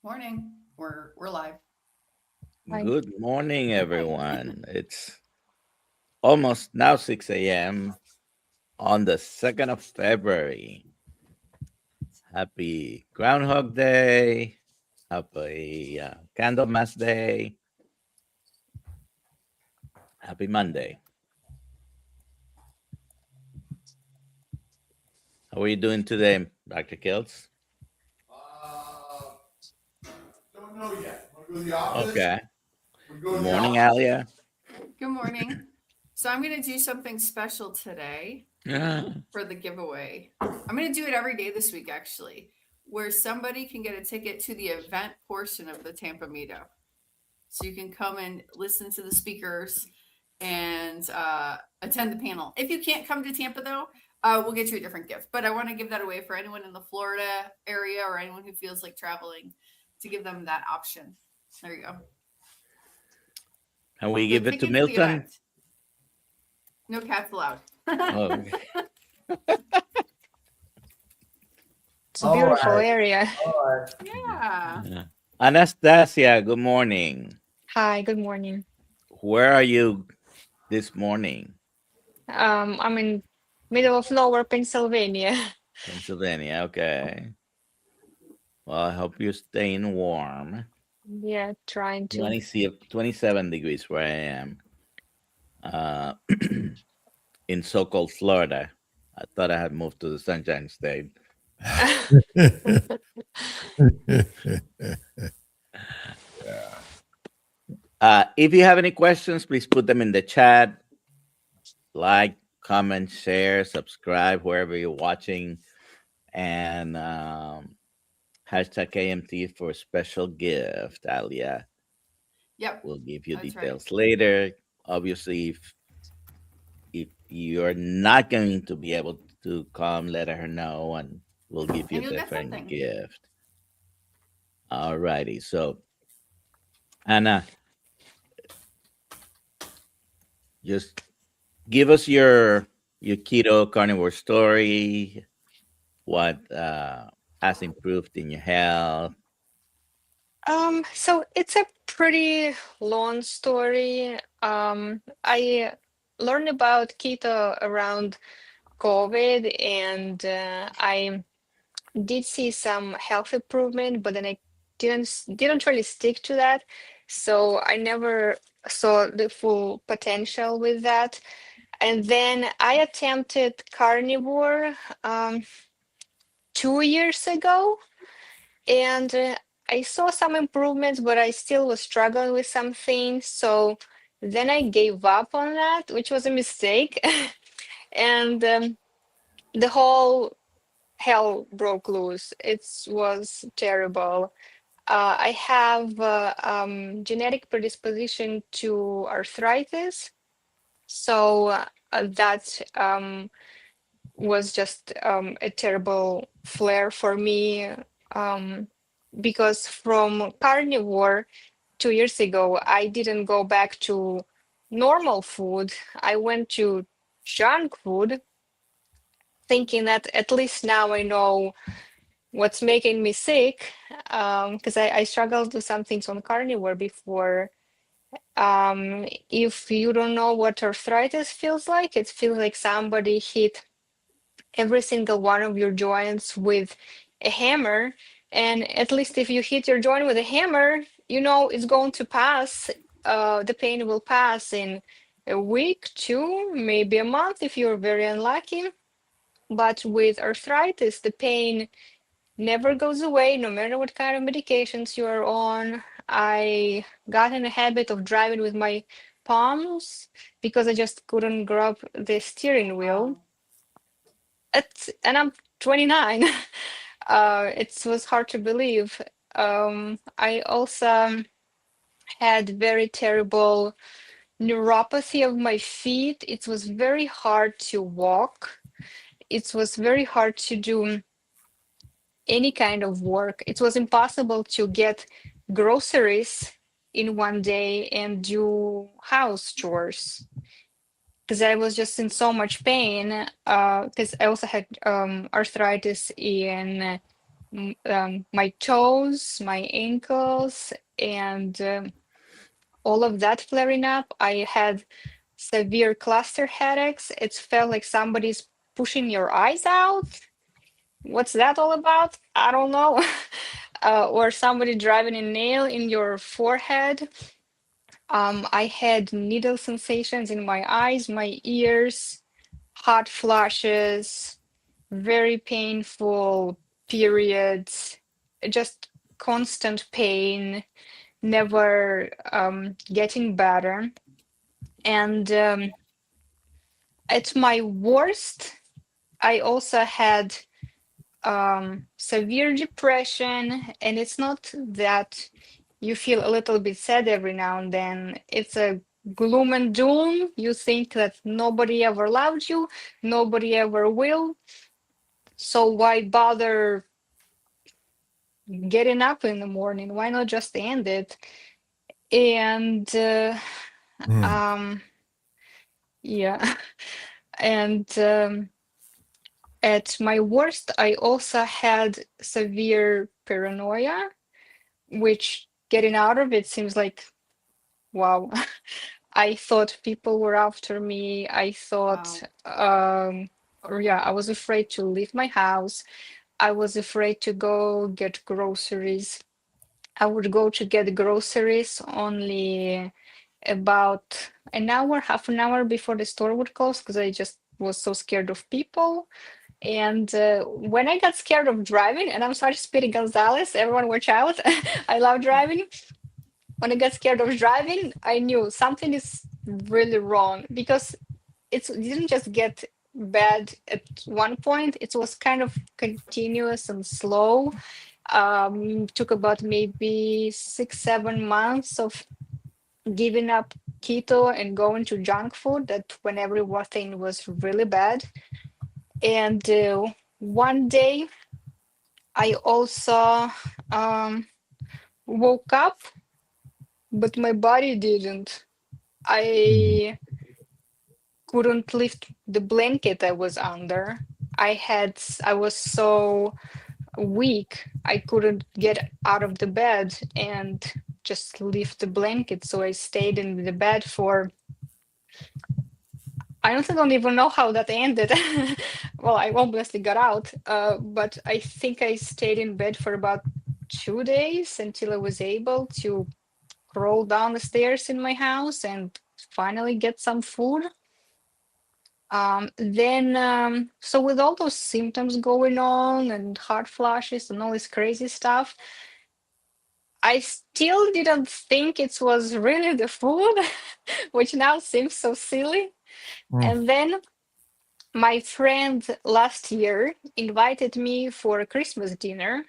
Morning. We're live. Hi. Good morning, Hi. everyone. It's almost now 6 a.m. on the 2nd of February. Happy Groundhog Day. Happy Candlemas Day. Happy Monday. How are you doing today, Dr. Kiltz? Uh, don't know yet. Want to go to the office? Okay. Want to go Good to the morning, office? Alia. Good morning. So I'm going to do something special today for the giveaway. I'm going to do it every day this week, actually, where somebody can get a ticket to the event portion of the Tampa meetup. So you can come and listen to the speakers and attend the panel. If you can't come to Tampa, though, we'll get you a different gift. But I want to give that away for anyone in the Florida area or anyone who feels like traveling, to give them that option. There you go. And we The give it to ticket to the Milton. event. No cats allowed. Oh, It's a All beautiful right. area. All right. Yeah. yeah. Anastasia, good morning. Hi, good morning. Where are you this morning? I'm in middle of nowhere, Pennsylvania. Pennsylvania. Okay. Well, I hope you're staying warm. Yeah, trying to. 27 degrees where I am. Uh, in so-called Florida. I thought I had moved to the Sunshine State. If you have any questions, please put them in the chat. Like, comment, share, subscribe wherever you're watching, and hashtag KMT for a special gift. Alia Yep. will give you That's right. details later. Obviously, if you're not going to be able to come, let her know, and we'll give you And a you'll get different something. gift. Alrighty, so Anna, just give us your keto carnivore story. What has improved in your health? So it's a pretty long story. I learned about keto around COVID, and I did see some health improvement, but then I didn't really stick to that. So I never saw the full potential with that. And then I attempted carnivore 2 years ago, and I saw some improvements, but I still was struggling with some things. So then I gave up on that, which was a mistake. And the whole hell broke loose. It was terrible. I have genetic predisposition to arthritis. So that was just a terrible flare for me, um, because from carnivore 2 years ago, I didn't go back to normal food. I went to junk food, thinking that at least now I know what's making me sick, because I struggled with some things on carnivore before. If you don't know what arthritis feels like, it feels like somebody hit every single one of your joints with a hammer. And at least if you hit your joint with a hammer, you know it's going to pass. The pain will pass in a week, two, maybe a month if you're very unlucky. But with arthritis, the pain never goes away, no matter what kind of medications you are on. I got in a habit of driving with my palms because I just couldn't grab the steering wheel. Wow. And I'm 29. It was hard to believe. I also had very terrible neuropathy of my feet. It was very hard to walk. It was very hard to do any kind of work. It was impossible to get groceries in one day and do house chores because I was just in so much pain. Because I also had arthritis in my toes, my ankles, and all of that flaring up. I had severe cluster headaches. It felt like somebody's pushing your eyes out. What's that all about? I don't know. Or somebody driving a nail in your forehead. I had needle sensations in my eyes, my ears, hot flashes, very painful periods, just constant pain, never getting better. And at my worst, I also had severe depression, and it's not that you feel a little bit sad every now and then. It's a gloom and doom. You think that nobody ever loved you, nobody ever will. So why bother getting up in the morning? Why not just end it? And yeah, and at my worst, I also had severe paranoia, which getting out of it seems like, wow. I thought people were after me. I thought, or yeah, I was afraid to leave my house. I was afraid to go get groceries. I would go to get groceries only about an hour, half an hour before the store would close because I just was so scared of people. And when I got scared of driving, and I'm sorry, Speedy Gonzalez, everyone watch out. I love driving. When I got scared of driving, I knew something is really wrong because it didn't just get bad at one point. It was kind of continuous and slow. Took about maybe 6, 7 months of giving up keto and going to junk food. That when everything was really bad. And one day, I also woke up, but my body didn't. I couldn't lift the blanket I was under. I was so weak. I couldn't get out of the bed and just lift the blanket. So I stayed in the bed for, I honestly don't even know how that ended. Well, I obviously got out, but I think I stayed in bed for about 2 days until I was able to crawl down the stairs in my house and finally get some food. So with all those symptoms going on and hot flashes and all this crazy stuff, I still didn't think it was really the food, which now seems so silly. And then my friend last year invited me for a Christmas dinner,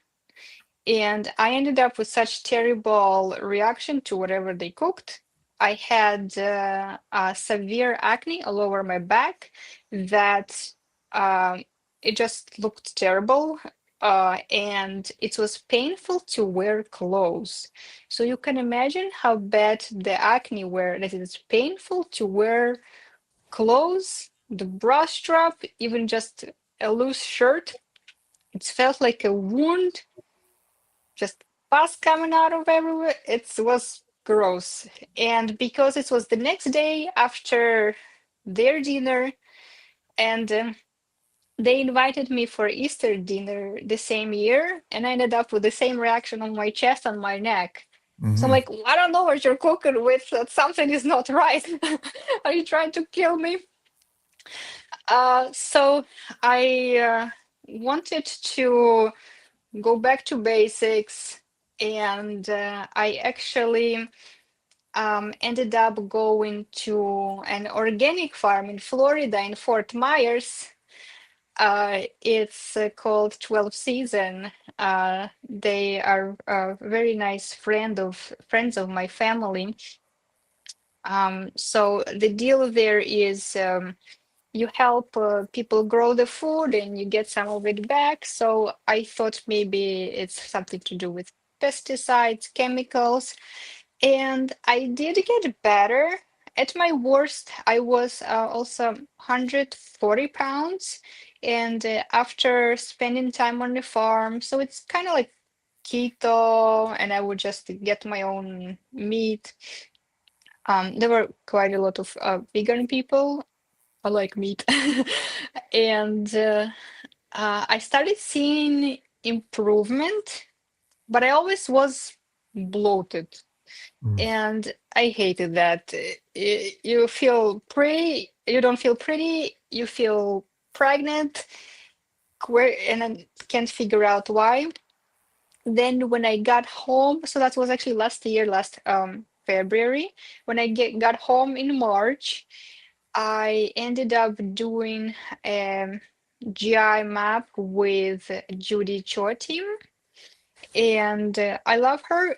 and I ended up with such terrible reaction to whatever they cooked. I had severe acne all over my back that um, it just looked terrible. And it was painful to wear clothes. So you can imagine how bad the acne were, that it's painful to wear clothes, the bra strap, even just a loose shirt. It felt like a wound, just pus coming out of everywhere. It was gross. And because it was the next day after their dinner, and they invited me for Easter dinner the same year, and I ended up with the same reaction on my chest and my neck. So I'm like, I don't know what you're cooking with. That something is not right. Are you trying to kill me? So I wanted to go back to basics, and I actually ended up going to an organic farm in Florida in Fort Myers. It's called 12 Season. They are a very nice friends of my family. So the deal there is you help people grow the food and you get some of it back. So I thought maybe it's something to do with pesticides, chemicals, and I did get better. At my worst, I was also 140 pounds, And after spending time on the farm, so it's kind of like keto, and I would just get my own meat. There were quite a lot of vegan people. I like meat. And I started seeing improvement, but I always was bloated. And I hated that. You feel pretty, you don't feel pretty, you feel pregnant, and I can't figure out why. Then when I got home, so that was actually last year, last February, when I got home in March, I ended up doing a GI map with Judy Chotim, and I love her.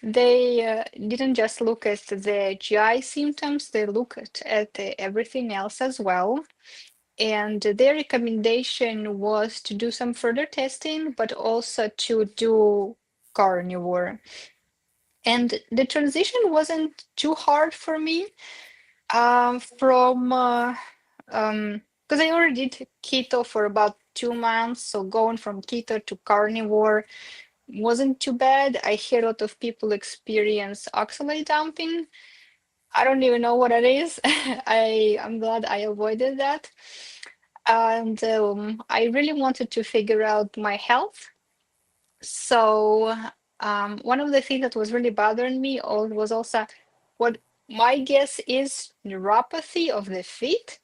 They didn't just look at the GI symptoms, they looked at everything else as well. And their recommendation was to do some further testing, but also to do carnivore. And the transition wasn't too hard for me because I already did keto for about 2 months. So going from keto to carnivore wasn't too bad. I hear a lot of people experience oxalate dumping. I don't even know what it is. I'm glad I avoided that. And I really wanted to figure out my health. So one of the things that was really bothering me was also what my guess is neuropathy of the feet.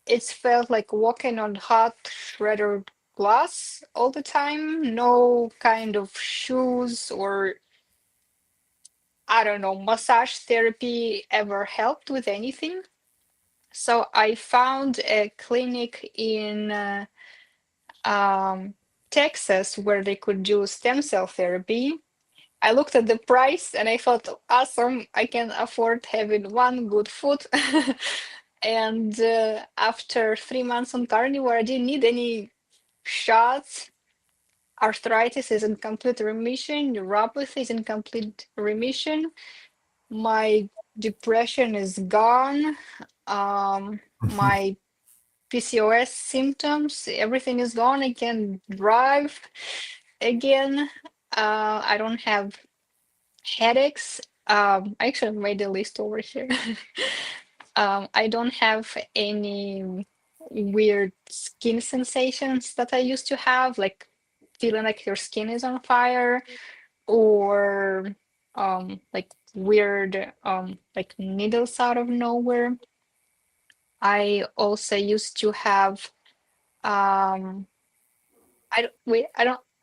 It's felt like walking on hot shredded glass all the time. No kind of shoes or, I don't know, massage therapy ever helped with anything. So I found a clinic in Texas where they could do stem cell therapy. I looked at the price and I thought, awesome, I can afford having one good foot. And after 3 months on carnivore, I didn't need any shots. Arthritis is in complete remission. Neuropathy is in complete remission. My depression is gone. My PCOS symptoms, everything is gone. I can drive again. I don't have headaches. I actually made a list over here. I don't have any weird skin sensations that I used to have, like feeling like your skin is on fire, or like weird like needles out of nowhere. I also used to have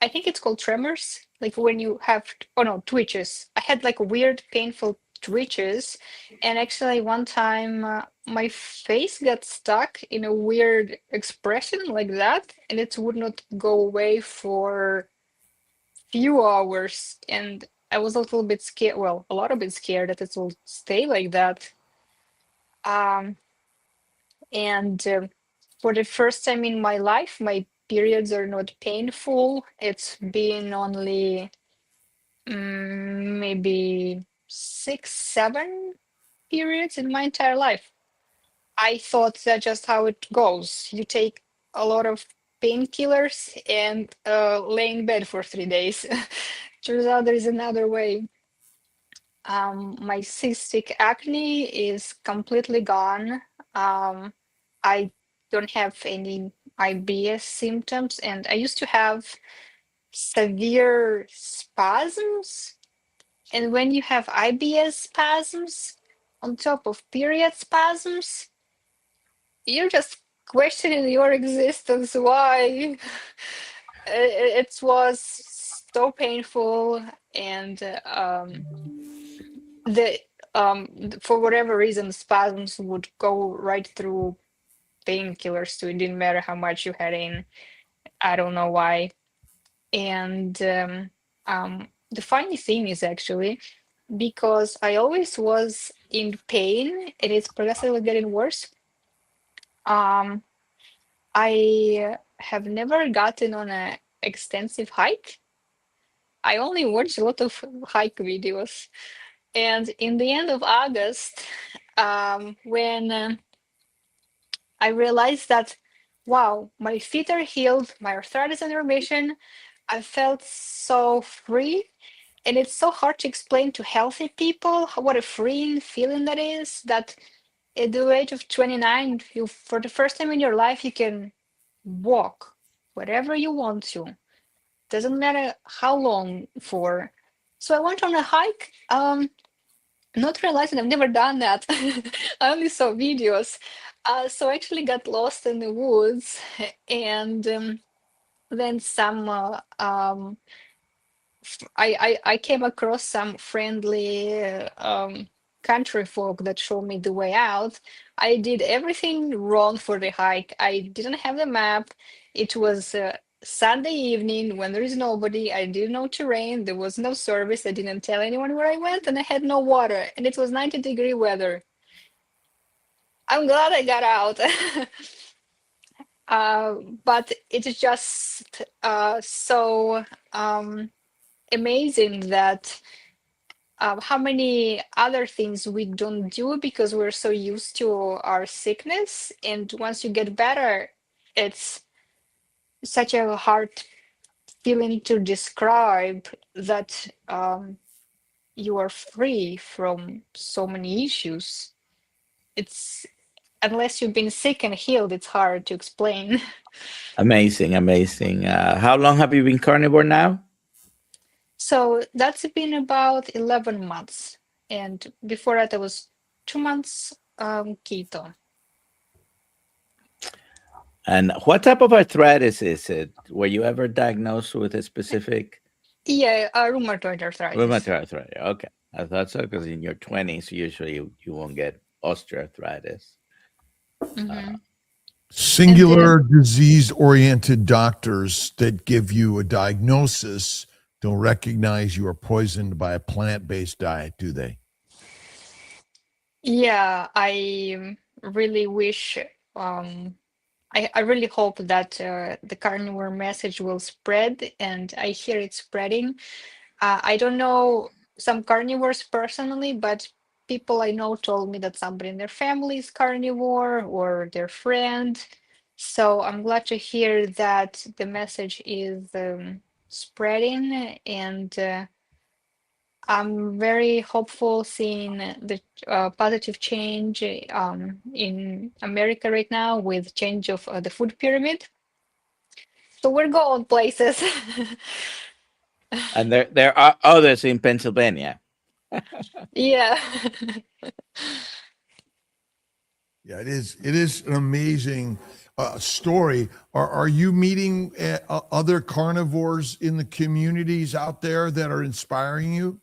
I think it's called tremors, like when you have, oh no, twitches. I had like weird painful twitches, and actually one time my face got stuck in a weird expression like that, and it would not go away for few hours, and I was a little bit scared, well, a lot of bit scared that it will stay like that. And for the first time in my life, my periods are not painful. It's been only maybe 6, 7 periods in my entire life. I thought that's just how it goes. You take a lot of painkillers and lay in bed for 3 days. Turns out there is another way. My cystic acne is completely gone. I don't have any IBS symptoms, and I used to have severe spasms. And when you have IBS spasms on top of period spasms, you're just questioning your existence. Why? It was so painful, and for whatever reason, spasms would go right through painkillers, so it didn't matter how much you had in. I don't know why. And the funny thing is actually, because I always was in pain and it's progressively getting worse, um, I have never gotten on a extensive hike. I only watch a lot of hike videos. And in the end of August, when I realized that wow, my feet are healed, my arthritis in remission. I felt so free. And it's so hard to explain to healthy people what a freeing feeling that is. That at the age of 29, you, for the first time in your life, you can walk wherever you want to. Doesn't matter how long for. So I went on a hike. Not realizing I've never done that. I only saw videos. So I actually got lost in the woods, and then some. I came across some friendly country folk that showed me the way out. I did everything wrong for the hike. I didn't have the map. It was Sunday evening when there is nobody. I didn't know terrain. There was no service. I didn't tell anyone where I went, and I had no water. And it was 90-degree weather. I'm glad I got out. But it's just so amazing that how many other things we don't do because we're so used to our sickness. And once you get better, it's such a hard feeling to describe that you are free from so many issues. It's unless you've been sick and healed, it's hard to explain. Amazing, amazing. How long have you been carnivore now? So that's been about 11 months. And before that, I was 2 months keto. And what type of arthritis is it? Were you ever diagnosed with a specific Yeah, rheumatoid arthritis. rheumatoid arthritis? Okay, I thought so because in your 20s, usually you won't get osteoarthritis. Mm-hmm. Singular disease-oriented doctors that give you a diagnosis don't recognize you are poisoned by a plant-based diet, do they? Yeah, I really wish, I really hope that the carnivore message will spread, and I hear it spreading. I don't know some carnivores personally, but people I know told me that somebody in their family is carnivore or their friend. So I'm glad to hear that the message is spreading, and I'm very hopeful seeing the positive change in America right now with change of the food pyramid. So we're going places. And there are others in Pennsylvania. Yeah. Yeah, it is. It is an amazing story. Are you meeting other carnivores in the communities out there that are inspiring you?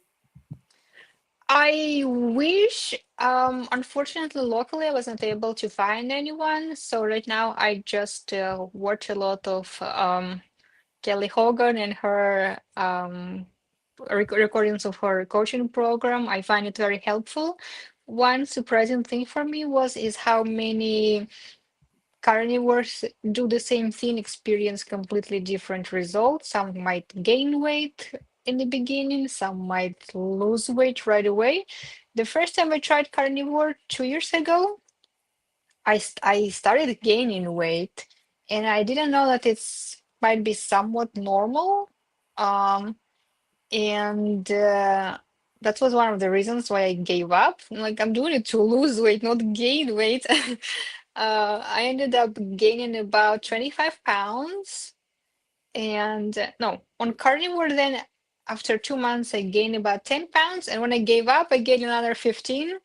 I wish, unfortunately, locally, I wasn't able to find anyone. So right now, I just watch a lot of Kelly Hogan and her recordings of her coaching program. I find it very helpful. One surprising thing for me is how many carnivores do the same thing, experience completely different results. Some might gain weight in the beginning, some might lose weight right away. The first time I tried carnivore 2 years ago, I started gaining weight, and I didn't know that it's might be somewhat normal. Um, and that was one of the reasons why I gave up. Like, I'm doing it to lose weight, not gain weight. I ended up gaining about 25 pounds. And no, on carnivore, then after 2 months, I gained about 10 pounds. And when I gave up, I gained another 15.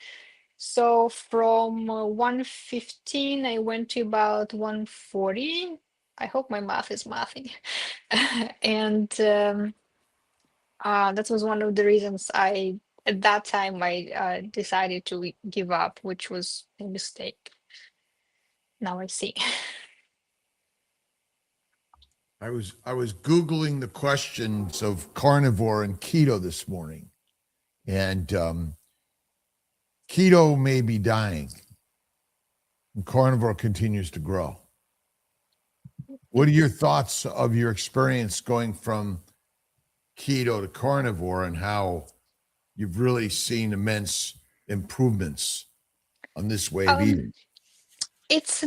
So from 115, I went to about 140. I hope my math is mathing. And that was one of the reasons at that time, I decided to give up, which was a mistake. Now I see. I was Googling the questions of carnivore and keto this morning, and keto may be dying, and carnivore continues to grow. What are your thoughts of your experience going from keto to carnivore and how you've really seen immense improvements on this way of eating? It's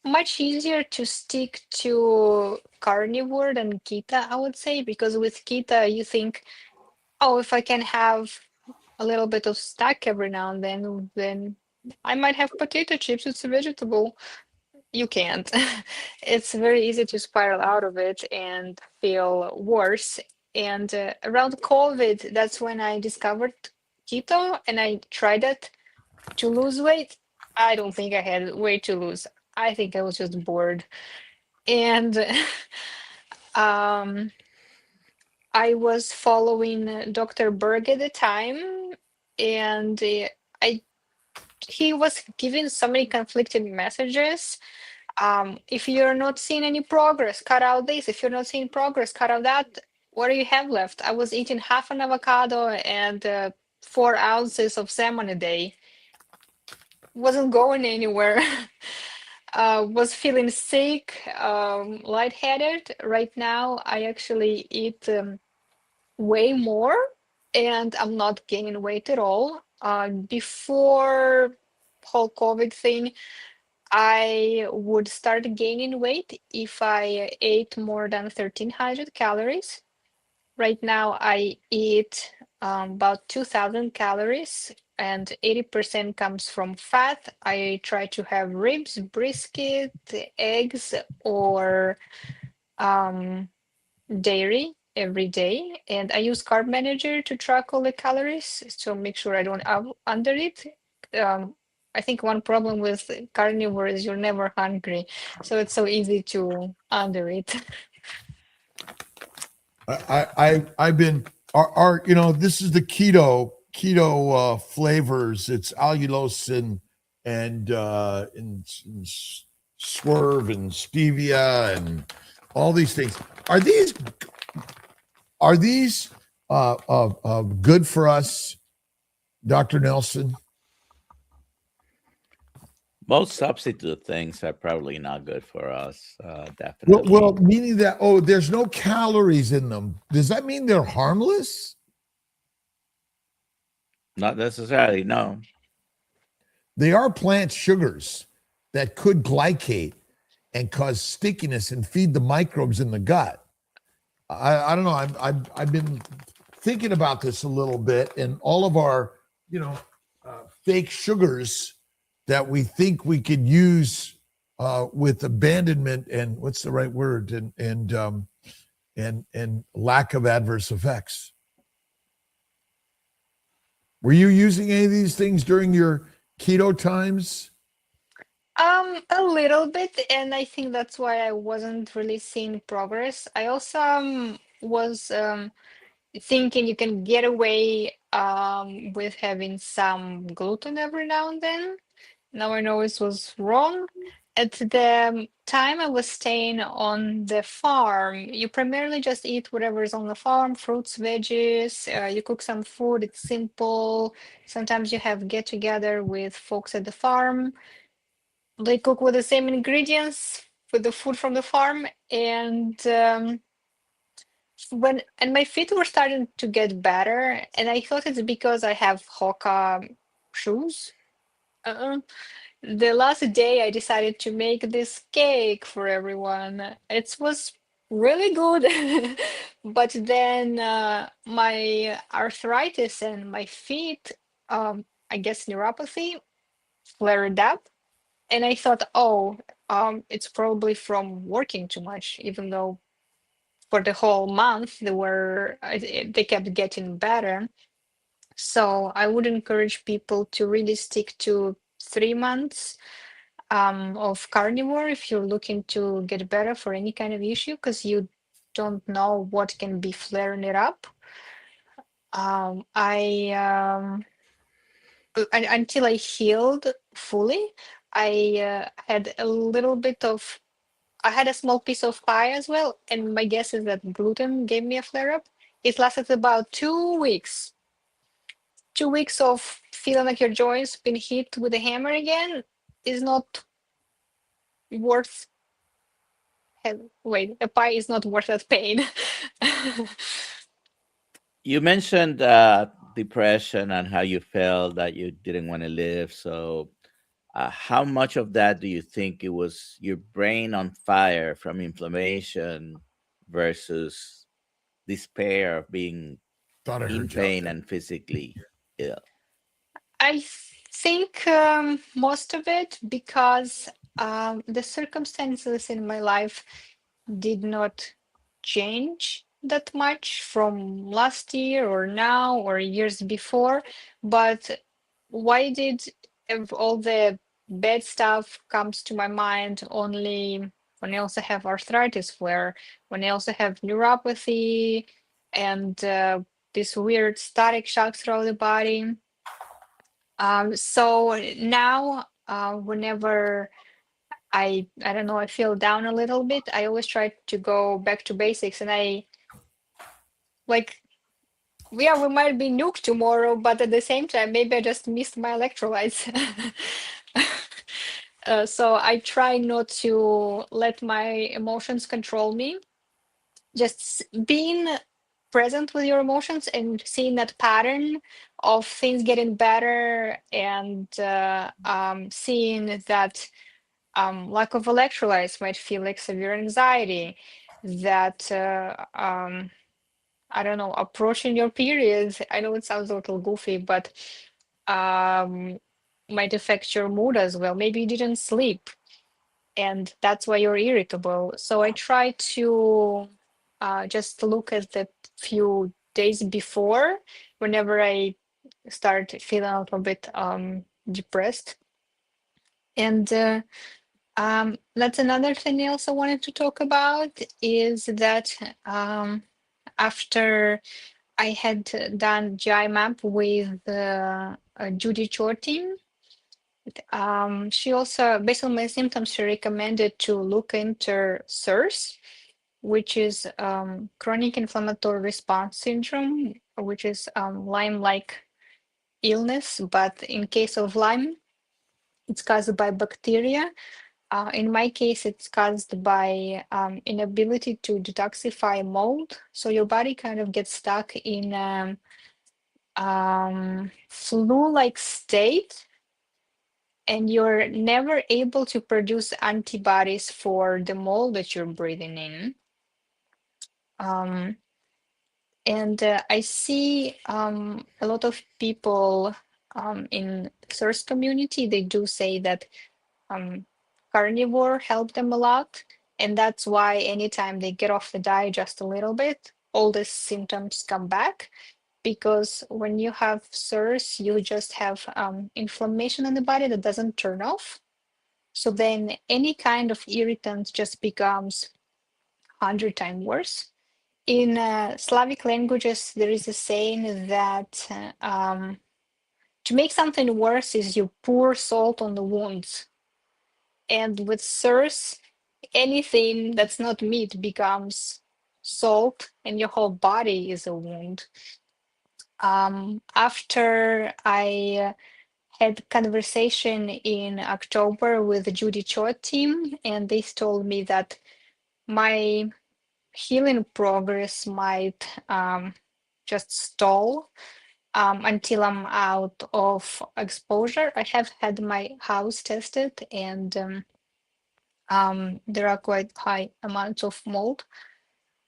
much easier to stick to carnivore than keto, I would say, because with keto you think, oh, if I can have a little bit of snack every now and then I might have potato chips. It's a vegetable. You can't. It's very easy to spiral out of it and feel worse. And around COVID, that's when I discovered keto and I tried it to lose weight. I don't think I had weight to lose. I think I was just bored. And um, I was following Dr. Berg at the time, and I he was giving so many conflicting messages. If you're not seeing any progress, cut out this. If you're not seeing progress, cut out that. What do you have left? I was eating half an avocado and 4 ounces of salmon a day. Wasn't going anywhere. Was feeling sick, lightheaded. Right now, I actually eat way more, and I'm not gaining weight at all. Before whole COVID thing, I would start gaining weight if I ate more than 1,300 calories. Right now, I eat about 2,000 calories, and 80% comes from fat. I try to have ribs, brisket, eggs, or um, dairy every day. And I use Carb Manager to track all the calories to make sure I don't under it. I think one problem with carnivore is you're never hungry, so it's so easy to under it. I've been you know, this is the keto flavors. It's allulose and swerve and stevia and all these things. Are these good for us, Dr. Nelson? Most substitute things are probably not good for us. Definitely. Well, meaning that, oh, there's no calories in them. Does that mean they're harmless? Not necessarily, no. They are plant sugars that could glycate and cause stickiness and feed the microbes in the gut. I don't know. I've been thinking about this a little bit, and all of our, fake sugars that we think we could use with abandonment and what's the right word and lack of adverse effects. Were you using any of these things during your keto times? A little bit, and I think that's why I wasn't really seeing progress. I also was thinking you can get away with having some gluten every now and then. Now I know it was wrong. At the time I was staying on the farm, you primarily just eat whatever is on the farm, fruits, veggies, you cook some food, it's simple. Sometimes you have get together with folks at the farm. They cook with the same ingredients, with the food from the farm, and my feet were starting to get better, and I thought it's because I have Hoka shoes. Uh-uh. The last day I decided to make this cake for everyone. It was really good, but then my arthritis and my feet, I guess neuropathy, flared up, and I thought, oh, it's probably from working too much, even though for the whole month they kept getting better. So I would encourage people to really stick to 3 months of carnivore if you're looking to get better for any kind of issue, because you don't know what can be flaring it up. Until I healed fully, I had a little bit of, I had a small piece of pie as well, and my guess is that gluten gave me a flare up. It lasted about 2 weeks. 2 weeks of feeling like your joints been hit with a hammer again is not worth. Wait, a pie is not worth that pain. You mentioned depression and how you felt that you didn't want to live. So how much of that do you think it was your brain on fire from inflammation versus despair of being Thought I in heard you. pain and physically ill? I think most of it, because the circumstances in my life did not change that much from last year or now or years before. But why did all the bad stuff comes to my mind only when I also have arthritis flare, when I also have neuropathy and this weird static shock throughout the body? So now, whenever I don't know, I feel down a little bit, I always try to go back to basics, and I like, yeah, we might be nuked tomorrow, but at the same time, maybe I just missed my electrolytes. So I try not to let my emotions control me. Just being present with your emotions and seeing that pattern of things getting better, and seeing that lack of electrolytes might feel like severe anxiety, that I don't know, approaching your periods, I know it sounds a little goofy, but um, might affect your mood as well. Maybe you didn't sleep and that's why you're irritable. So I try to just look at the few days before, whenever I start feeling a little bit depressed. And that's another thing I also wanted to talk about, is that after I had done GI map with Judy Chorting, she also, based on my symptoms, she recommended to look into CIRS, which is chronic inflammatory response syndrome, which is Lyme-like illness, but in case of Lyme, it's caused by bacteria. In my case, it's caused by inability to detoxify mold. So your body kind of gets stuck in flu-like state, and you're never able to produce antibodies for the mold that you're breathing in. And I see a lot of people in source community, they do say that carnivore helped them a lot. And that's why anytime they get off the diet just a little bit, all the symptoms come back. Because when you have SIRS, you just have inflammation in the body that doesn't turn off. So then any kind of irritant just becomes 100 times worse. In Slavic languages, there is a saying that to make something worse is you pour salt on the wounds. And with SIRS, anything that's not meat becomes salt, and your whole body is a wound. After I had conversation in October with the Judy Cho team, and they told me that my healing progress might just stall until I'm out of exposure. I have had my house tested, and there are quite high amounts of mold.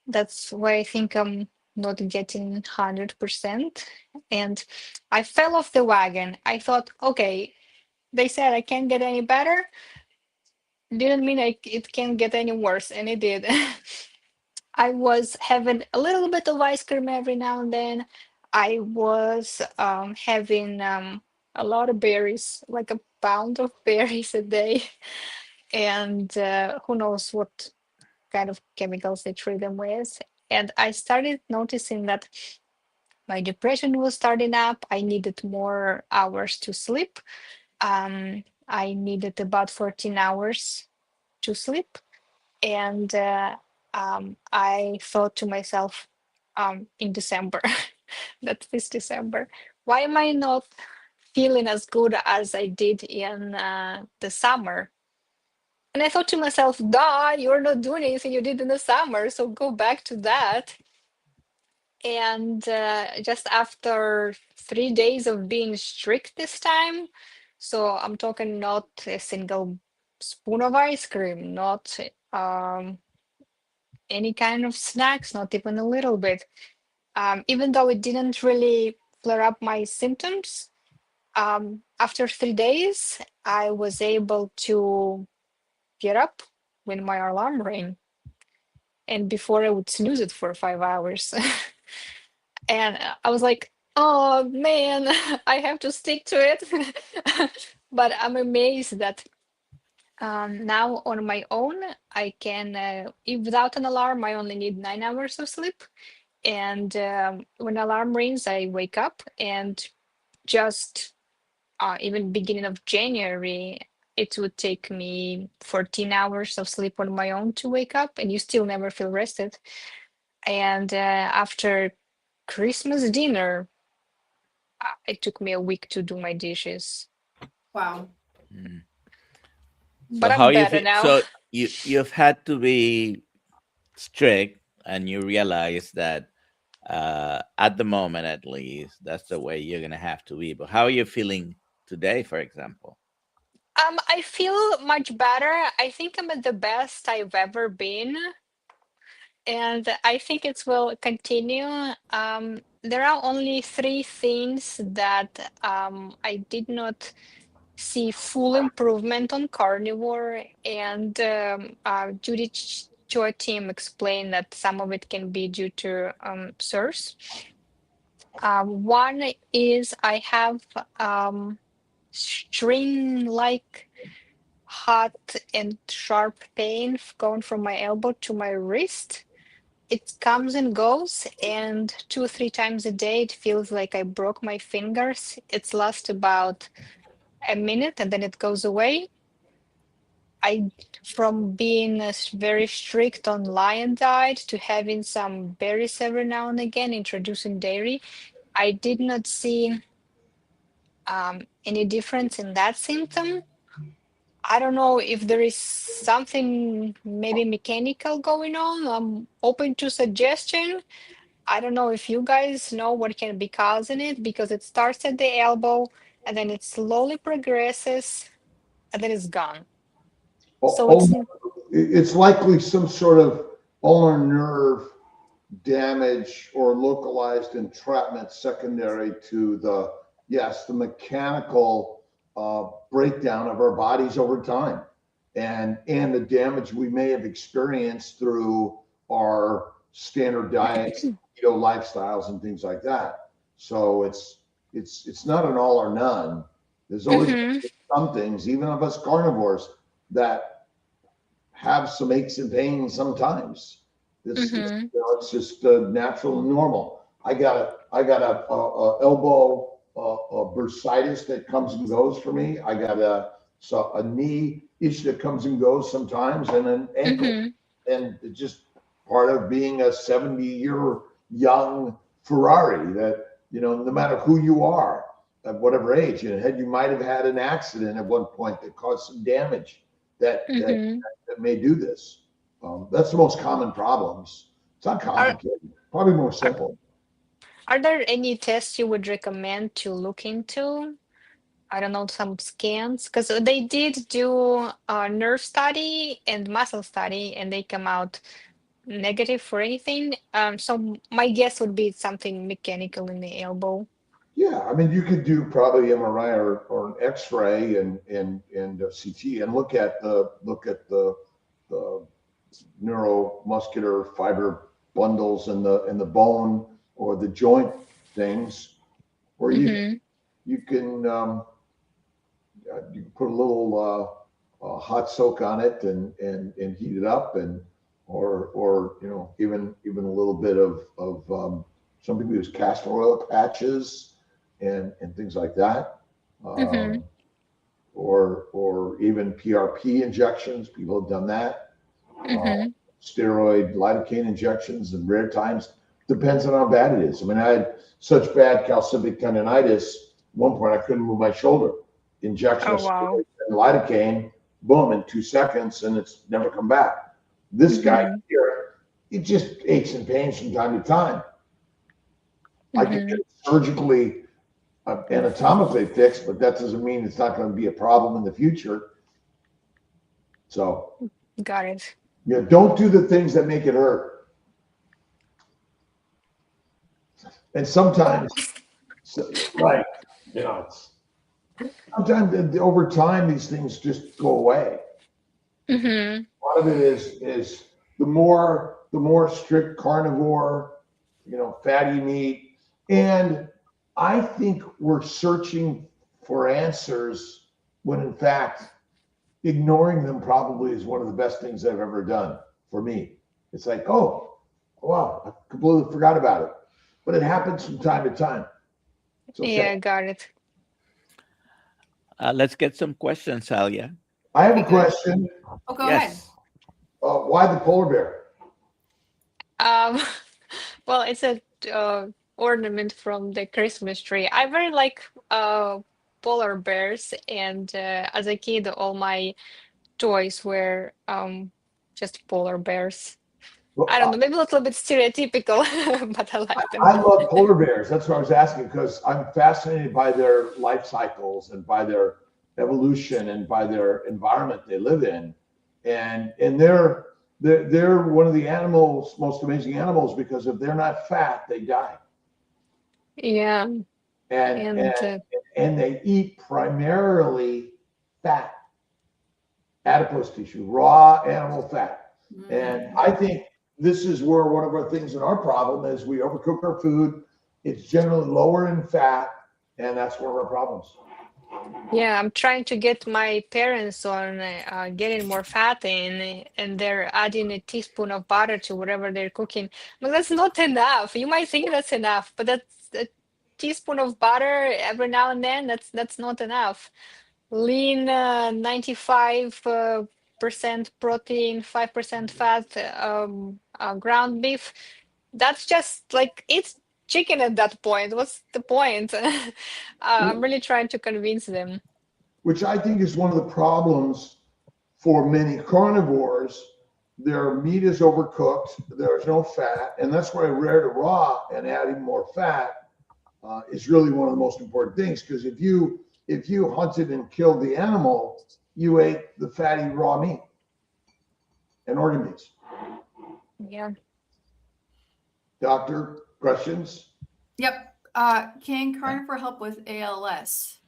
That's why I think I'm not getting 100%. And I fell off the wagon. I thought, okay, they said I can't get any better. Didn't mean it can't get any worse, and it did. I was having a little bit of ice cream every now and then. I was having a lot of berries, like a pound of berries a day. And who knows what kind of chemicals they treat them with. And I started noticing that my depression was starting up. I needed more hours to sleep. I needed about 14 hours to sleep. And I thought to myself in December, that this December, why am I not feeling as good as I did in the summer? And I thought to myself, duh, you're not doing anything you did in the summer, so go back to that. And just after 3 days of being strict this time, So I'm talking not a single spoon of ice cream, not any kind of snacks, not even a little bit. Even though it didn't really flare up my symptoms, after 3 days, I was able to get up when my alarm rang. And before I would snooze it for 5 hours. And I was like, oh man, I have to stick to it. But I'm amazed that now on my own, I can, without an alarm, I only need 9 hours of sleep. And when alarm rings, I wake up, and just even beginning of January, it would take me 14 hours of sleep on my own to wake up, and you still never feel rested. And after Christmas dinner, it took me a week to do my dishes, Wow. Mm. So but how I'm you better feel? now. So you've had to be strict, and you realize that at the moment, at least, that's the way you're gonna have to be. But how are you feeling today, for example? I feel much better. I think I'm at the best I've ever been, and I think it will continue. There are only three things that I did not see full improvement on carnivore, and Judy Choi team explained that some of it can be due to source. One is I have string-like hot and sharp pain going from my elbow to my wrist. It comes and goes, and 2 or 3 times a day, it feels like I broke my fingers. It's lasts about a minute and then it goes away. From being very strict on lion diet to having some berries every now and again, introducing dairy, I did not see any difference in that symptom. I don't know if there is something maybe mechanical going on. I'm open to suggestion. I don't know if you guys know what can be causing it, because it starts at the elbow and then it slowly progresses and then it's gone. So Oh, it's likely some sort of ulnar nerve damage or localized entrapment secondary to the mechanical breakdown of our bodies over time, and the damage we may have experienced through our standard diets, lifestyles, and things like that. So it's not an all or none. There's always Mhm, some things, even of us carnivores, that have some aches and pains sometimes. mhm, It's just natural and normal. I got a elbow bursitis that comes and goes for me. I got a knee issue that comes and goes sometimes, and an ankle. mhm. And it's just part of being a 70-year young Ferrari, that no matter who you are at whatever age, you might have had an accident at one point that caused some damage that Mhm. may do this. That's the most common problems. It's not Are, complicated, probably more are simple. are there any tests you would recommend to look into? I don't know, some scans, because they did do a nerve study and muscle study, and they come out negative for anything. So my guess would be something mechanical in the elbow. Yeah, I mean, you could do probably MRI or an X-ray and CT and look at the neuromuscular fiber bundles in the bone or the joint things, or Mm-hmm. you can you can put a little hot soak on it and heat it up, and or even a little bit of some people use castor oil patches and things like that, Mm-hmm. or even PRP injections. People have done that. Uh, Mm-hmm. Steroid lidocaine injections in rare times, depends on how bad it is. I mean, I had such bad calcific tendonitis. At one point, I couldn't move my shoulder. Injection Oh, of wow. steroid and lidocaine, boom, in 2 seconds, and it's never come back. This guy Mm-hmm. here, it just aches and pains from time to time. I can Mm-hmm. get it surgically anatomically fixed, but that doesn't mean it's not going to be a problem in the future. So, Got it. yeah, don't do the things that make it hurt. And sometimes, like, you know, sometimes over time these things just go away. Mm-hmm. A lot of it is the more strict carnivore, you know, fatty meat, and I think we're searching for answers when in fact ignoring them probably is one of the best things I've ever done for me. It's like, oh, wow, I completely forgot about it. But it happens from time to time. It's okay. Yeah, got it. Let's get some questions, Alia. I have a question. Oh, go ahead. Why the polar bear? Well, it's a ornament from the Christmas tree. I very like polar bears, and as a kid, all my toys were just polar bears. Well, I don't know, maybe a little bit stereotypical, but I like them. I love polar bears. That's what I was asking, because I'm fascinated by their life cycles and by their evolution and by their environment they live in. And they're one of the animals, most amazing animals, because if they're not fat, they die. Yeah, And they eat primarily fat, adipose tissue, raw animal fat. And I think this is where one of our things in our problem is we overcook our food. It's generally lower in fat, and that's one of our problems. yeah, I'm trying to get my parents on getting more fat in, and they're adding a teaspoon of butter to whatever they're cooking. But that's not enough. You might think that's enough, but that's a teaspoon of butter every now and then. That's not enough. Lean, 95% protein, 5% fat, ground beef. That's just like it's chicken at that point. What's the point? I'm really trying to convince them. Which I think is one of the problems for many carnivores. Their meat is overcooked, there's no fat, and that's why rare to raw and adding more fat is really one of the most important things. Because if you hunted and killed the animal, you ate the fatty raw meat and organ meats. Yeah. Doctor, questions? Yep. Can carnivore help with ALS?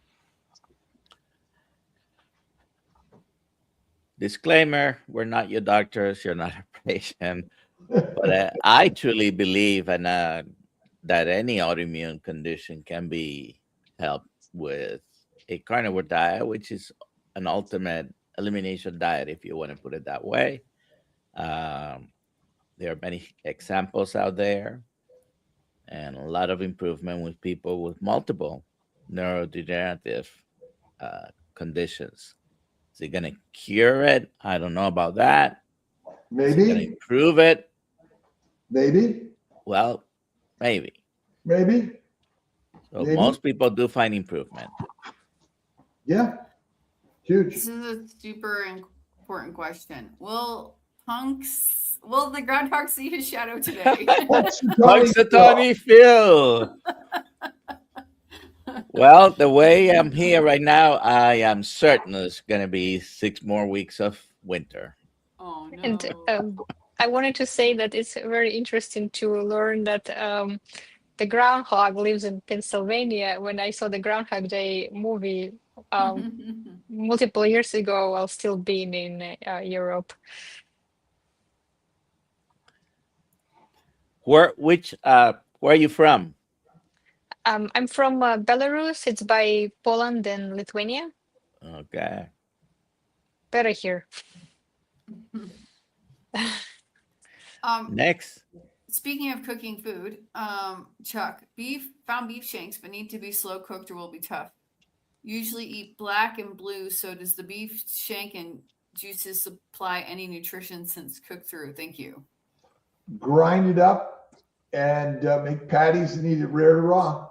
Disclaimer, we're not your doctors, you're not a patient. But I truly believe that any autoimmune condition can be helped with a carnivore diet, which is an ultimate elimination diet, if you want to put it that way. There are many examples out there and a lot of improvement with people with multiple neurodegenerative conditions. Is it going to cure it? I don't know about that. Maybe. Is it going to improve it? Maybe. Well, maybe. Maybe. So most people do find improvement. Yeah. Huge. This is a super important question. Will the groundhog see his shadow today? Punxsutawney Phil. Well, the way I'm here right now, I am certain there's going to be 6 more weeks of winter. Oh, no. And I wanted to say that it's very interesting to learn that the groundhog lives in Pennsylvania. When I saw the Groundhog Day movie multiple years ago, while still being in Europe. Where are you from? I'm from Belarus. It's by Poland and Lithuania. Okay. Better here. Next. Speaking of cooking food, Chuck, found beef shanks, but need to be slow cooked or will be tough. Usually eat black and blue. So does the beef shank and juices supply any nutrition since cooked through? Thank you. Grind it up and make patties and eat it rare to raw.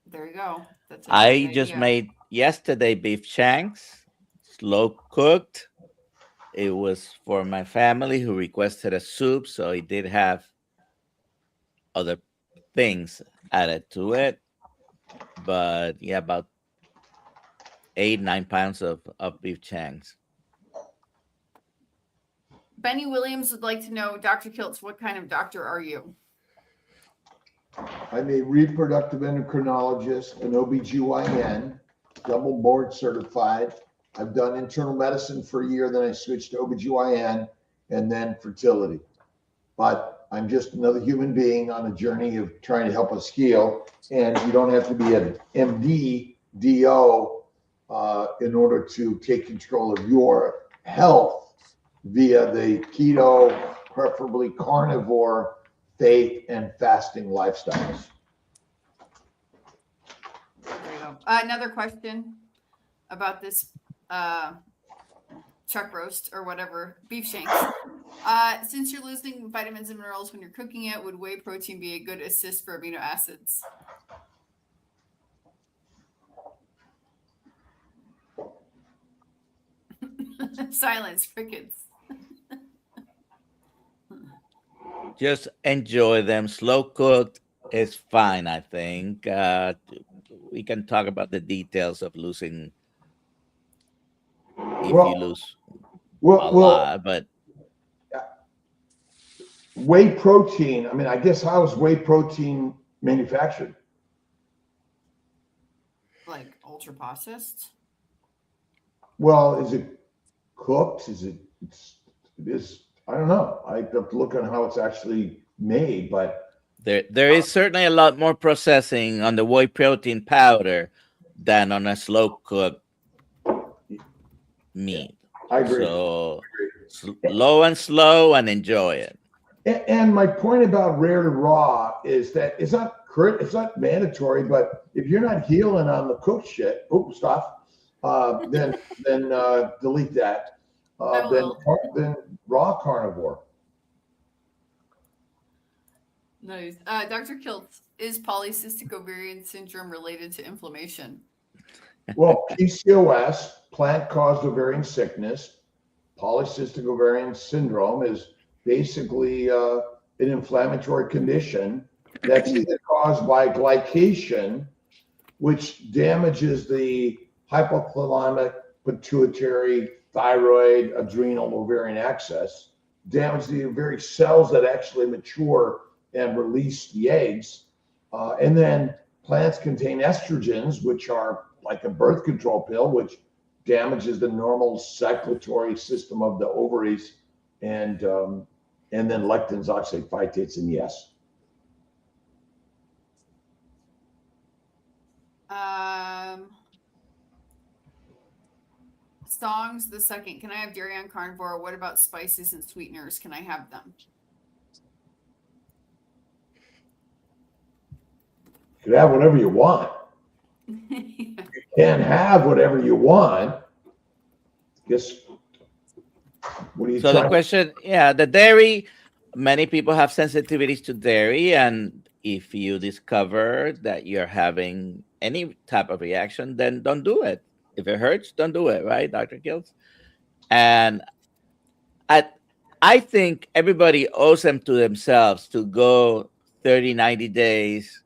There you go. I just made yesterday beef shanks, slow cooked. It was for my family who requested a soup, so it did have other things added to it. but yeah, about 8-9 pounds of beef chanks. Benny Williams would like to know, Dr. Kiltz, what kind of doctor are you? I'm a reproductive endocrinologist, an OBGYN, double board certified. I've done internal medicine for a year, then I switched to OBGYN and then fertility. But I'm just another human being on a journey of trying to help us heal. And you don't have to be an MD, DO in order to take control of your health via the keto, preferably carnivore, faith and fasting lifestyles. There you go. Another question about this chuck roast or whatever, beef shanks. Since you're losing vitamins and minerals when you're cooking it, would whey protein be a good assist for amino acids? Silence, crickets. Just enjoy them. Slow cooked is fine, I think. We can talk about the details of losing if you lose a lot, but whey protein, I mean, I guess how is whey protein manufactured? Like ultra processed? Well, is it cooked? It is, I don't know. I have to look on how it's actually made, but there is certainly a lot more processing on the whey protein powder than on a slow cooked meat. I agree. So slow and enjoy it. And my point about rare to raw is that it's not mandatory, but if you're not healing on the cooked shit, then delete that. Then raw carnivore. Nice. Dr. Kiltz, is polycystic ovarian syndrome related to inflammation? Well, PCOS, plant-caused ovarian sickness, polycystic ovarian syndrome is basically an inflammatory condition that's either caused by glycation, which damages the hypothalamic, pituitary, thyroid, adrenal, ovarian axis, damage the very cells that actually mature and release the eggs. And then plants contain estrogens, which are like a birth control pill, which damages the normal circulatory system of the ovaries, and then lectins, oxalate phytates, and yes. Songs the second. Can I have dairy on carnivore? What about spices and sweeteners? Can I have them? You can have whatever you want. You can have whatever you want. Guess. What are you? So the question, the dairy. Many people have sensitivities to dairy, and if you discover that you're having any type of reaction, then don't do it. If it hurts, don't do it, right, Dr. Kiltz? And I think everybody owes them to themselves to go 30, 90 days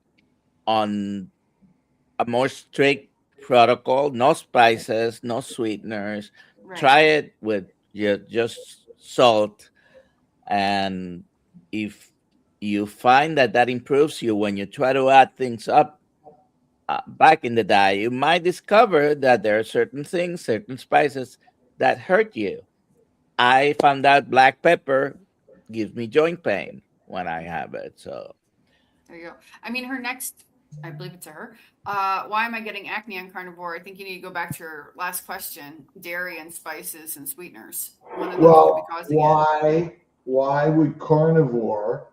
on a more strict protocol, no spices, no sweeteners. Right. Try it with just salt. And if you find that improves you when you try to add things up back in the diet, you might discover that there are certain things, certain spices that hurt you. I found out black pepper gives me joint pain when I have it. So there you go. I mean, her next, I believe it's her. Why am I getting acne on carnivore? I think you need to go back to your last question: dairy and spices and sweeteners. Well, why would carnivore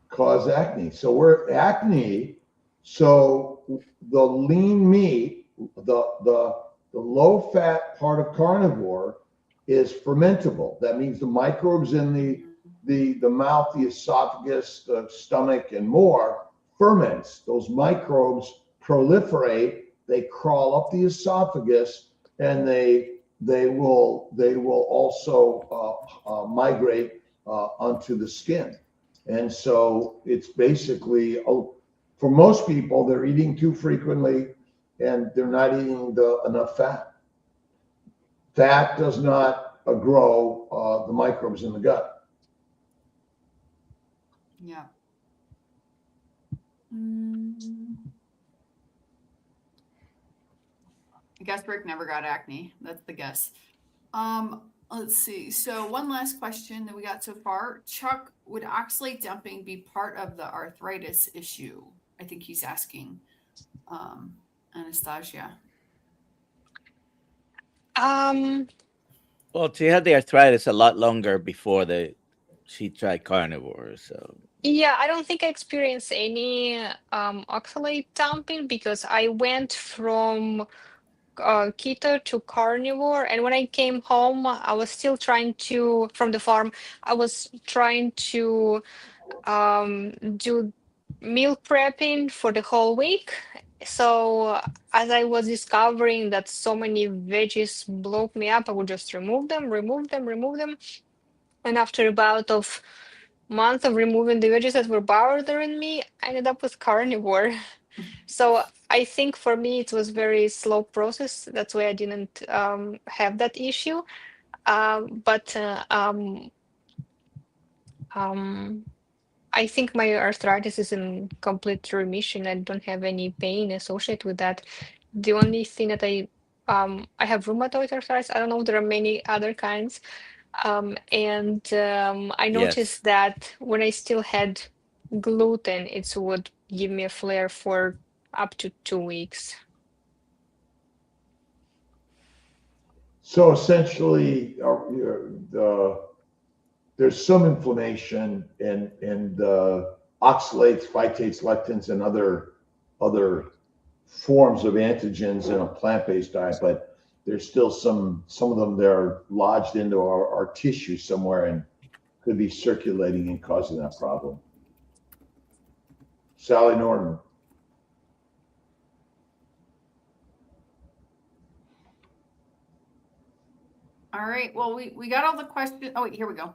cause acne? So we're acne. So the lean meat, the low fat part of carnivore is fermentable. That means the microbes in the mouth, the esophagus, the stomach, and more ferments. Those microbes proliferate. They crawl up the esophagus, and they will also migrate onto the skin. And so it's basically For most people, they're eating too frequently and they're not eating enough fat. Fat does not grow the microbes in the gut. Yeah. I guess Rick never got acne. That's the guess. Let's see. So one last question that we got so far. Chuck, would oxalate dumping be part of the arthritis issue? I think he's asking Anastasia. Well, she had the arthritis a lot longer before she tried carnivore. So Yeah, I don't think I experienced any oxalate dumping because I went from keto to carnivore, and when I came home, I was still trying to, from the farm, I was trying to do meal prepping for the whole week. So as I was discovering that so many veggies blow me up, I would just remove them, remove them, remove them. And after about of month of removing the veggies that were bothering me, I ended up with carnivore. So I think for me it was very slow process. That's why I didn't have that issue. But I think my arthritis is in complete remission. I don't have any pain associated with that. The only thing that I have rheumatoid arthritis. I don't know if there are many other kinds. I yes. noticed that when I still had gluten, it would give me a flare for up to 2 weeks. So essentially, there's some inflammation in oxalates, phytates, lectins, and other forms of antigens in a plant-based diet, but there's still some of them that are lodged into our tissue somewhere and could be circulating and causing that problem. Sally Norton. All right. Well, we got all the questions. Oh, wait, here we go.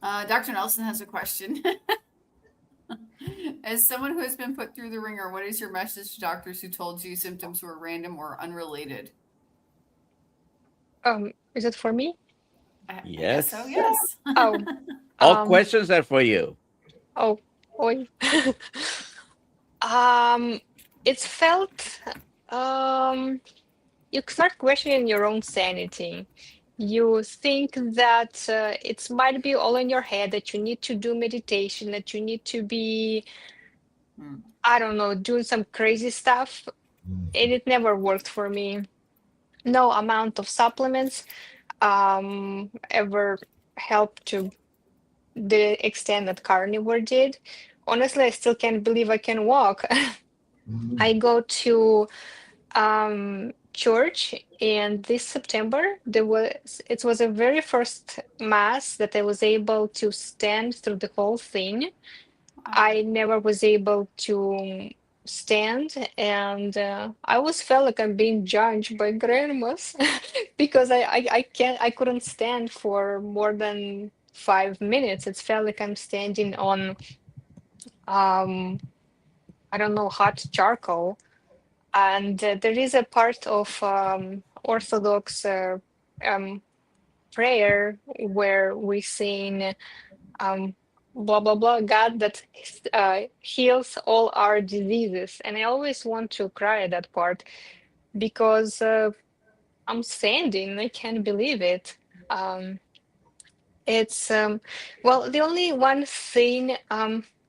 Dr. Nelson has a question. As someone who has been put through the ringer, what is your message to doctors who told you symptoms were random or unrelated? Is it for me? I Yes. guess so, yes. Oh, All questions are for you. Oh, oi. It's felt you start questioning your own sanity. You think that it might be all in your head, that you need to do meditation, that you need to be, I don't know, doing some crazy stuff. And it never worked for me. No amount of supplements ever helped to the extent that carnivore did. Honestly, I still can't believe I can walk. I go to church, and this September it was a very first mass that I was able to stand through the whole thing. I never was able to stand, and I always felt like I'm being judged by grandmas because I couldn't stand for more than 5 minutes. It felt like I'm standing on I don't know, hot charcoal. And there is a part of Orthodox prayer where we sing blah blah blah, God that heals all our diseases. And I always want to cry at that part because I'm standing. I can't believe it. It's well, the only one thing.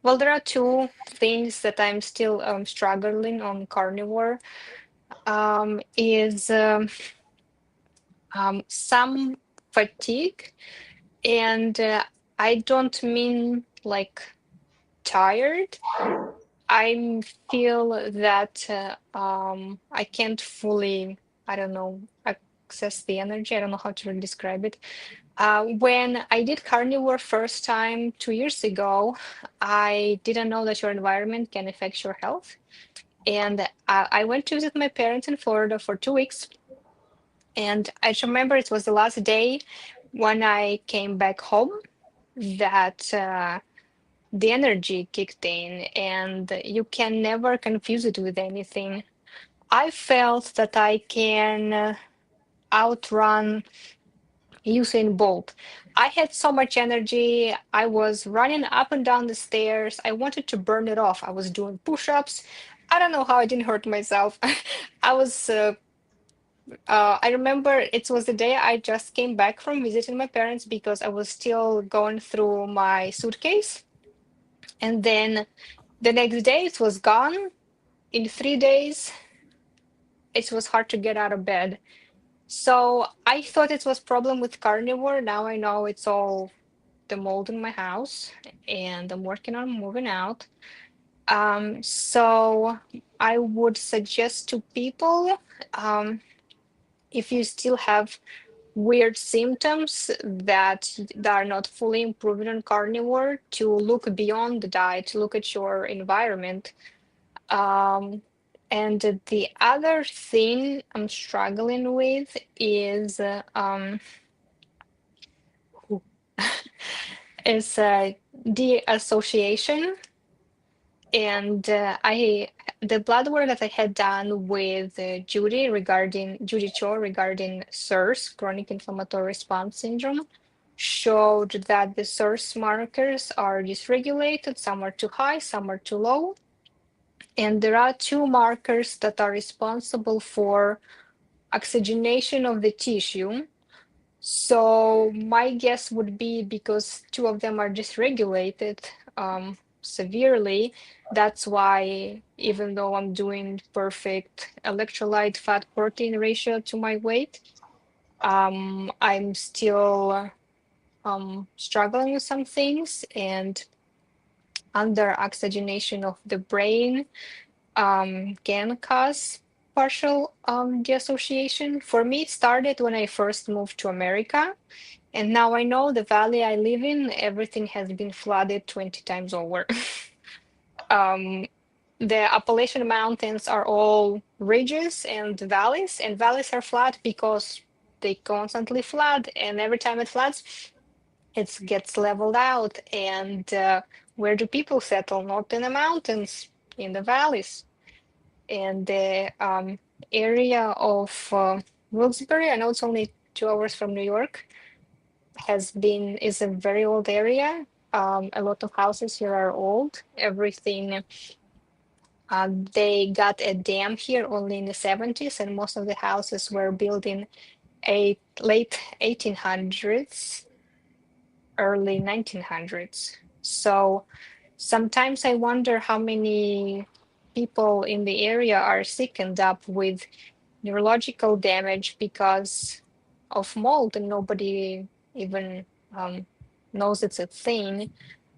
Well, there are two things that I'm still struggling on carnivore. Is some fatigue, and I don't mean like tired. I feel that I can't fully, I don't know, access the energy. I don't know how to really describe it. When I did carnivore first time 2 years ago, I didn't know that your environment can affect your health. And I went to visit my parents in Florida for 2 weeks. And I just remember it was the last day when I came back home that the energy kicked in, and you can never confuse it with anything. I felt that I can outrun Usain Bolt. I had so much energy. I was running up and down the stairs. I wanted to burn it off. I was doing push-ups. I don't know how I didn't hurt myself. I was I remember it was the day I just came back from visiting my parents because I was still going through my suitcase. And then the next day it was gone. In 3 days, it was hard to get out of bed. So I thought it was problem with carnivore. Now I know it's all the mold in my house, and I'm working on moving out. So I would suggest to people, if you still have weird symptoms that are not fully improving on carnivore, to look beyond the diet, to look at your environment. And the other thing I'm struggling with is is the association. And the blood work that I had done with Judy Cho regarding SIRS, chronic inflammatory response syndrome, showed that the SIRS markers are dysregulated. Some are too high, some are too low. And there are two markers that are responsible for oxygenation of the tissue. So my guess would be because two of them are dysregulated severely, that's why even though I'm doing perfect electrolyte fat protein ratio to my weight, I'm still struggling with some things, and under oxygenation of the brain can cause partial dissociation. For me, it started when I first moved to America. And now I know the valley I live in, everything has been flooded 20 times over. The Appalachian Mountains are all ridges and valleys are flat because they constantly flood. And every time it floods, it gets leveled out. And where do people settle? Not in the mountains, in the valleys. And the area of Wilkes-Barre, I know it's only 2 hours from New York, is a very old area. A lot of houses here are old. Everything, they got a dam here only in the 70s, and most of the houses were built in late 1800s, early 1900s. So sometimes I wonder how many people in the area are sickened up with neurological damage because of mold, and nobody even knows it's a thing.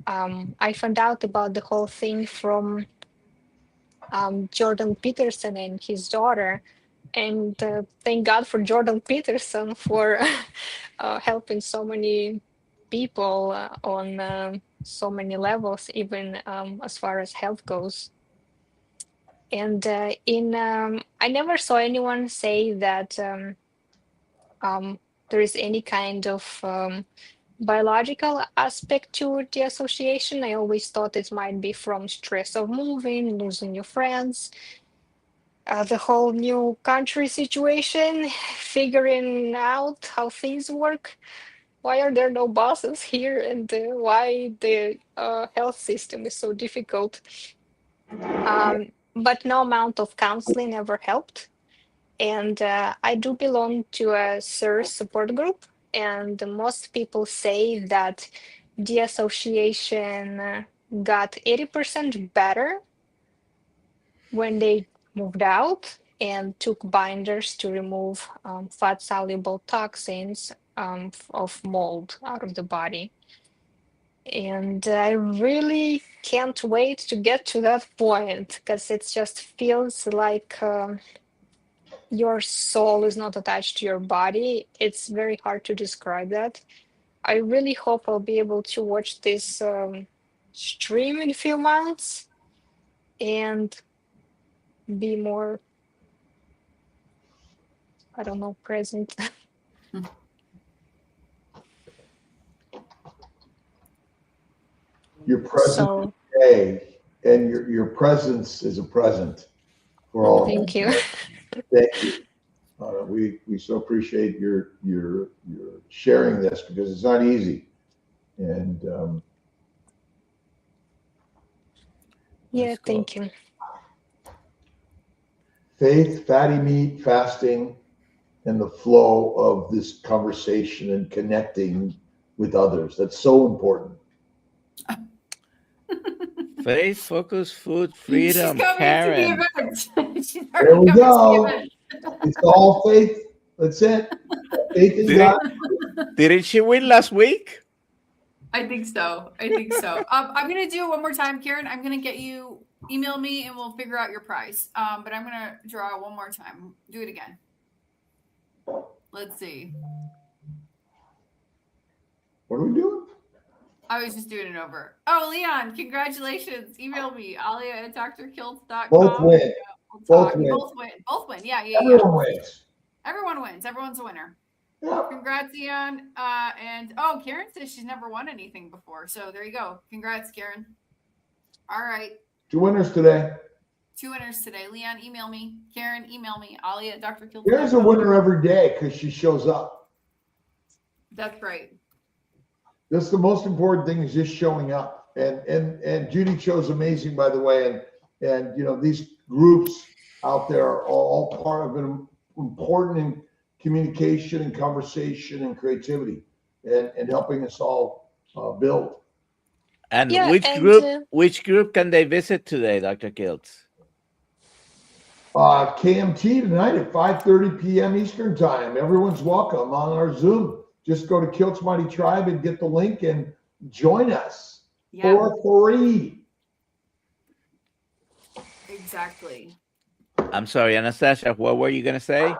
I found out about the whole thing from Jordan Peterson and his daughter, and thank God for Jordan Peterson for helping so many people on so many levels, even as far as health goes. And I never saw anyone say that there is any kind of biological aspect to the association. I always thought it might be from stress of moving, losing your friends, the whole new country situation, figuring out how things work. Why are there no buses here, and why the health system is so difficult? But no amount of counseling ever helped. And I do belong to a SIRS support group, and most people say that the association got 80% better when they moved out and took binders to remove fat-soluble toxins of mold out of the body. And I really can't wait to get to that point, because it just feels like your soul is not attached to your body. It's very hard to describe that. I really hope I'll be able to watch this stream in a few months and be more, I don't know, present. Your presence So today and your presence is a present for all of us. thank you. Thank you. We so appreciate your sharing this because it's not easy. And Yeah, thank you. faith, fatty meat, fasting, and the flow of this conversation and connecting with others. That's so important. Faith, focus, food, She's freedom, coming Karen. to the event. She's There already we coming go. to the event. It's all faith. That's it. Faith in Did God. Didn't she win last week? I think so. I'm gonna do it one more time, Karen. I'm gonna get you email me and we'll figure out your price. But I'm gonna draw one more time. Do it again. Let's see. What are we doing? I was just doing it over. Oh, Leon, congratulations. Email me, alia@drkiltz.com. Both win. We'll Both talk. win. Both win. Both win. Yeah. Everyone wins. Everyone wins. Everyone's a winner. Yeah. Congrats, Leon. And Karen says she's never won anything before. So there you go. Congrats, Karen. All right. 2 winners today. 2 winners today. Leon, email me. Karen, email me. alia@drkiltz.com. There's a winner every day because she shows up. That's right. That's the most important thing, is just showing up. And Judy chose amazing, by the way. And you know, these groups out there are all part of an important in communication and conversation and creativity and helping us all build. And Yeah, which group can they visit today, Dr. Kiltz? KMT tonight at 5:30 p.m. Eastern time. Everyone's welcome on our Zoom. Just go to Kiltz Mighty Tribe and get the link and join us for free. Exactly. I'm sorry, Anastasia, what were you going to say?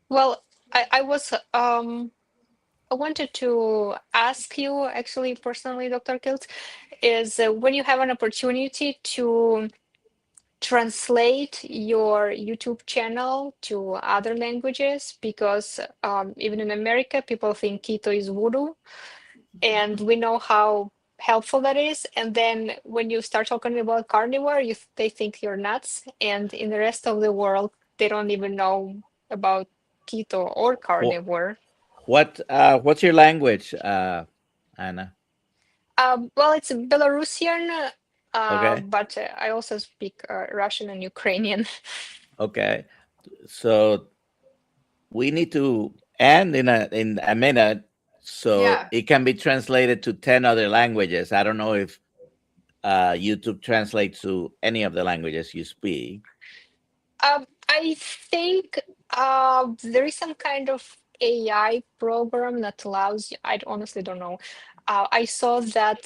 Well, I was I wanted to ask you actually personally, Dr. Kiltz, is when you have an opportunity to translate your YouTube channel to other languages, because even in America, people think keto is voodoo, and we know how helpful that is. And then when you start talking about carnivore, they think you're nuts. And in the rest of the world, they don't even know about keto or carnivore. What's your language, Anna? Well, it's Belarusian, Okay. but I also speak Russian and Ukrainian. Okay. So we need to end in a minute, so it can be translated to 10 other languages. I don't know if YouTube translates to any of the languages you speak. I think there is some kind of AI program that allows you. I honestly don't know. I saw that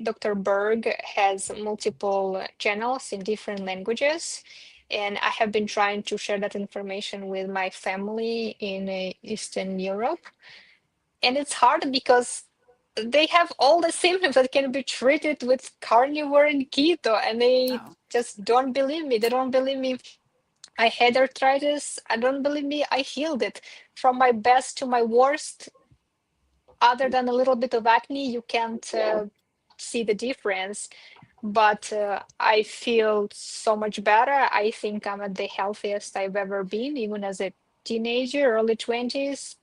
Dr. Berg has multiple channels in different languages, and I have been trying to share that information with my family in Eastern Europe. And it's hard because they have all the symptoms that can be treated with carnivore and keto, and they just don't believe me. They don't believe me. I had arthritis. I don't believe me. I healed it. From my best to my worst, other than a little bit of acne, you can't see the difference. But I feel so much better. I think I'm at the healthiest I've ever been, even as a teenager, early 20s,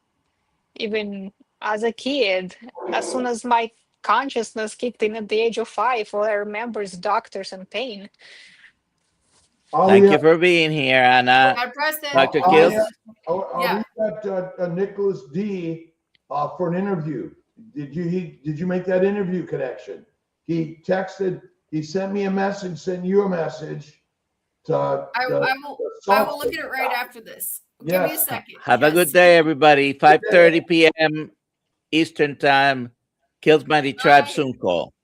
even as a kid. As soon as my consciousness kicked in at the age of 5, all I remember is doctors and pain. Thank you for being here, Anna. Dr. Kiltz. I'll reach out to Nicholas D. For an interview. Did you make that interview connection? He texted. He sent me a message. Sent you a message. I will look at it right after this. Give me a second. Have a good day, everybody. 5:30 p.m. Eastern time. Kiltz Mighty Tribe Zoom call.